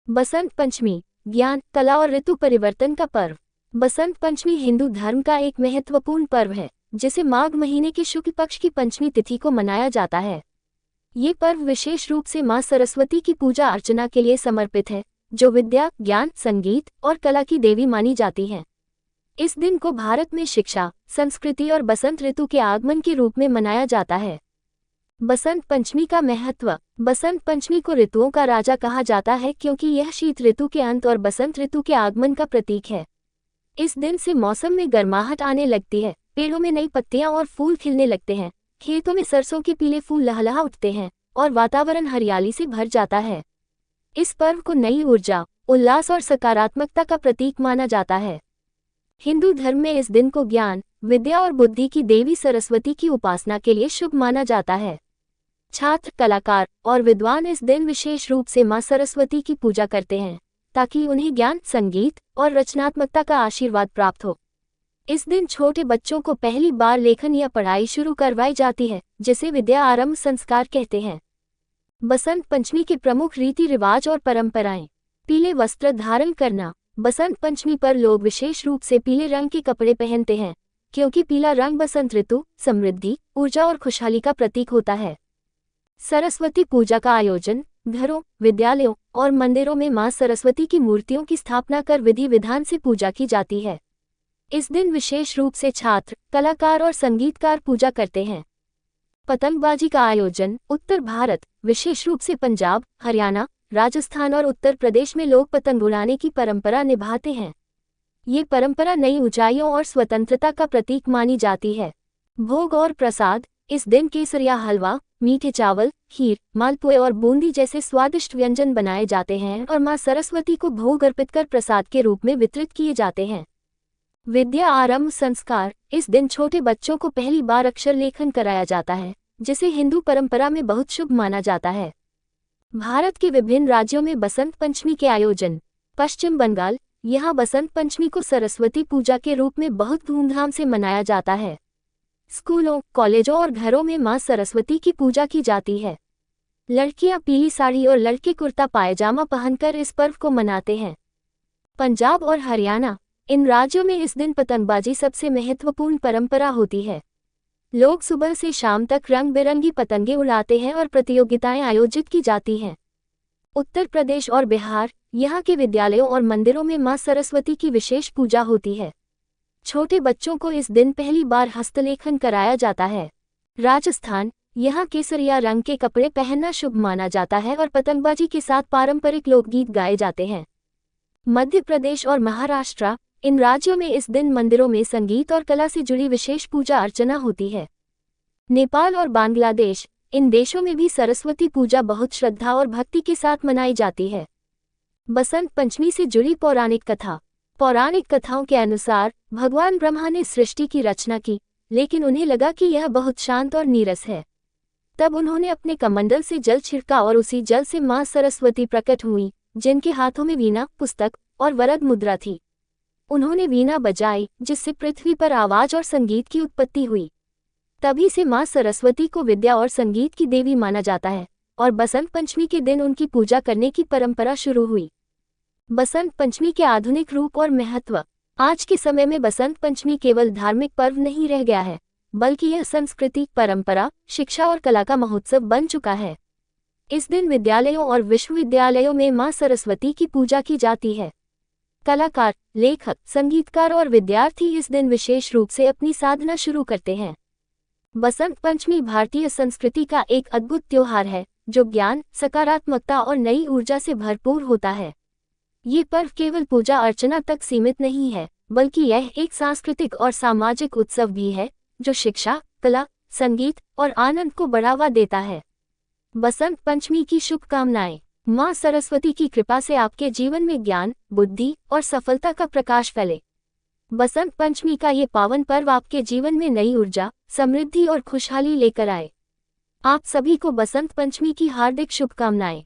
बसंत पंचमी ज्ञान, कला और ऋतु परिवर्तन का पर्व। बसंत पंचमी हिंदू धर्म का एक महत्वपूर्ण पर्व है जिसे माघ महीने के शुक्ल पक्ष की पंचमी तिथि को मनाया जाता है। ये पर्व विशेष रूप से मां सरस्वती की पूजा अर्चना के लिए समर्पित है, जो विद्या, ज्ञान, संगीत और कला की देवी मानी जाती हैं। इस दिन को भारत में शिक्षा, संस्कृति और बसंत ऋतु के आगमन के रूप में मनाया जाता है। बसंत पंचमी का महत्व। बसंत पंचमी को ऋतुओं का राजा कहा जाता है क्योंकि यह शीत ऋतु के अंत और बसंत ऋतु के आगमन का प्रतीक है। इस दिन से मौसम में गर्माहट आने लगती है, पेड़ों में नई पत्तियां और फूल खिलने लगते हैं, खेतों में सरसों के पीले फूल लहलहा उठते हैं और वातावरण हरियाली से भर जाता है। इस पर्व को नई ऊर्जा, उल्लास और सकारात्मकता का प्रतीक माना जाता है। हिंदू धर्म में इस दिन को ज्ञान, विद्या और बुद्धि की देवी सरस्वती की उपासना के लिए शुभ माना जाता है। छात्र, कलाकार और विद्वान इस दिन विशेष रूप से मां सरस्वती की पूजा करते हैं ताकि उन्हें ज्ञान, संगीत और रचनात्मकता का आशीर्वाद प्राप्त हो। इस दिन छोटे बच्चों को पहली बार लेखन या पढ़ाई शुरू करवाई जाती है, जिसे विद्या आरंभ संस्कार कहते हैं। बसंत पंचमी के प्रमुख रीति रिवाज और परंपराएं। पीले वस्त्र धारण करना। बसंत पंचमी पर लोग विशेष रूप से पीले रंग के कपड़े पहनते हैं क्योंकि पीला रंग बसंत ऋतु, समृद्धि, ऊर्जा और खुशहाली का प्रतीक होता है। सरस्वती पूजा का आयोजन। घरों, विद्यालयों और मंदिरों में मां सरस्वती की मूर्तियों की स्थापना कर विधि विधान से पूजा की जाती है। इस दिन विशेष रूप से छात्र, कलाकार और संगीतकार पूजा करते हैं। पतंगबाजी का आयोजन। उत्तर भारत, विशेष रूप से पंजाब, हरियाणा, राजस्थान और उत्तर प्रदेश में लोग पतंग उड़ाने की परंपरा निभाते हैं। ये परंपरा नई ऊंचाइयों और स्वतंत्रता का प्रतीक मानी जाती है। भोग और प्रसाद। इस दिन केसरिया हलवा, मीठे चावल, खीर, मालपुए और बूंदी जैसे स्वादिष्ट व्यंजन बनाए जाते हैं और मां सरस्वती को भोग अर्पित कर प्रसाद के रूप में वितरित किए जाते हैं। विद्या आरंभ संस्कार। इस दिन छोटे बच्चों को पहली बार अक्षर लेखन कराया जाता है, जिसे हिंदू परंपरा में बहुत शुभ माना जाता है। भारत के विभिन्न राज्यों में बसंत पंचमी के आयोजन। पश्चिम बंगाल, यहाँ बसंत पंचमी को सरस्वती पूजा के रूप में बहुत धूमधाम से मनाया जाता है। स्कूलों, कॉलेजों और घरों में मां सरस्वती की पूजा की जाती है। लड़कियां पीली साड़ी और लड़के कुर्ता पायजामा पहनकर इस पर्व को मनाते हैं। पंजाब और हरियाणा, इन राज्यों में इस दिन पतंगबाजी सबसे महत्वपूर्ण परंपरा होती है। लोग सुबह से शाम तक रंग बिरंगी पतंगे उड़ाते हैं और प्रतियोगिताएं आयोजित की जाती हैं। उत्तर प्रदेश और बिहार, यहाँ के विद्यालयों और मंदिरों में मां सरस्वती की विशेष पूजा होती है। छोटे बच्चों को इस दिन पहली बार हस्तलेखन कराया जाता है। राजस्थान, यहाँ केसरिया रंग के कपड़े पहनना शुभ माना जाता है और पतंगबाजी के साथ पारंपरिक लोकगीत गाए जाते हैं। मध्य प्रदेश और महाराष्ट्र, इन राज्यों में इस दिन मंदिरों में संगीत और कला से जुड़ी विशेष पूजा अर्चना होती है। नेपाल और बांग्लादेश, इन देशों में भी सरस्वती पूजा बहुत श्रद्धा और भक्ति के साथ मनाई जाती है। बसंत पंचमी से जुड़ी पौराणिक कथा। पौराणिक कथाओं के अनुसार भगवान ब्रह्मा ने सृष्टि की रचना की, लेकिन उन्हें लगा कि यह बहुत शांत और नीरस है। तब उन्होंने अपने कमंडल से जल छिड़का और उसी जल से मां सरस्वती प्रकट हुई, जिनके हाथों में वीणा, पुस्तक और वरद मुद्रा थी। उन्होंने वीणा बजाई, जिससे पृथ्वी पर आवाज और संगीत की उत्पत्ति हुई। तभी से मां सरस्वती को विद्या और संगीत की देवी माना जाता है और बसंत पंचमी के दिन उनकी पूजा करने की परंपरा शुरू हुई। बसंत पंचमी के आधुनिक रूप और महत्व। आज के समय में बसंत पंचमी केवल धार्मिक पर्व नहीं रह गया है, बल्कि यह संस्कृति, परंपरा, शिक्षा और कला का महोत्सव बन चुका है। इस दिन विद्यालयों और विश्वविद्यालयों में मां सरस्वती की पूजा की जाती है। कलाकार, लेखक, संगीतकार और विद्यार्थी इस दिन विशेष रूप से अपनी साधना शुरू करते हैं। बसंत पंचमी भारतीय संस्कृति का एक अद्भुत त्योहार है जो ज्ञान, सकारात्मकता और नई ऊर्जा से भरपूर होता है। ये पर्व केवल पूजा अर्चना तक सीमित नहीं है, बल्कि यह एक सांस्कृतिक और सामाजिक उत्सव भी है जो शिक्षा, कला, संगीत और आनंद को बढ़ावा देता है। बसंत पंचमी की शुभकामनाएं। मां सरस्वती की कृपा से आपके जीवन में ज्ञान, बुद्धि और सफलता का प्रकाश फैले। बसंत पंचमी का ये पावन पर्व आपके जीवन में नई ऊर्जा, समृद्धि और खुशहाली लेकर आए। आप सभी को बसंत पंचमी की हार्दिक शुभकामनाएं।